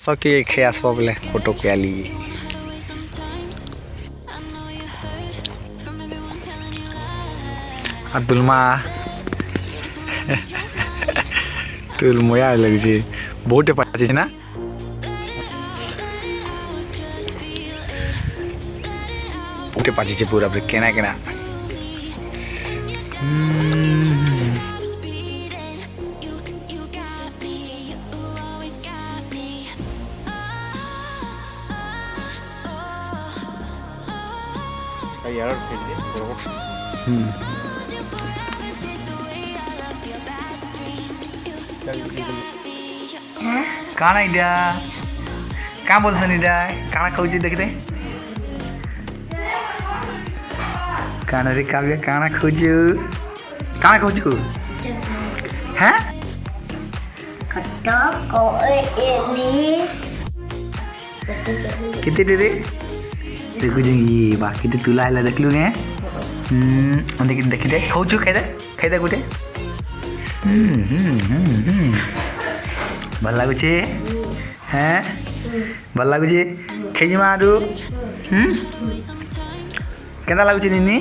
सके खे आसब बोले फोटो के आली तुलमा तुल मया लगे बहुते पाचे ना बहुते पाचे पूरा केना केना काना इडा का बोलसन इडा काना खाऊची देखते काना रे काव्य काना खाऊचू हैं किती रे देखू जी ये बाकी तो तुला आला देख लूंगे देखते खाऊचू खाई दे गुटे भल लगुच हाँ भल लगुच खेजिमा आरु केना लगुच निनी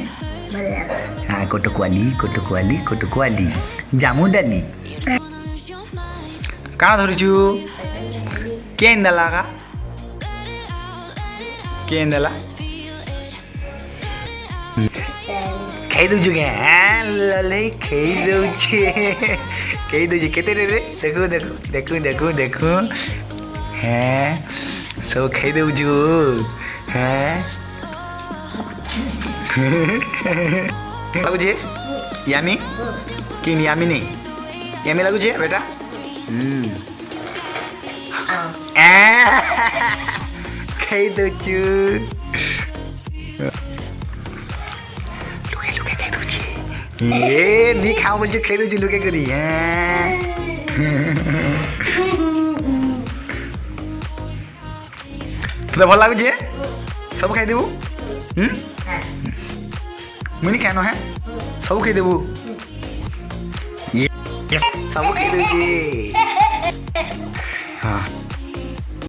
हाँ कोटकुआली जामु डाली कहाँ धरुचु के इंदला का के इंदला खाई दौचु के लले खाई दौचे केते रे देखो देखो देखो देखो देखो हैं सब खाई दौचु हैं लगुचे यामी कि यामी नहीं यामी लगुचे बेटा खाई दौचु ये नहीं खाओ बोल खाई दौचु लुके करी तो भल लगुचे सब खाई देबू मुझे खानो है सब खाई देबू सब खाई दौचे हाँ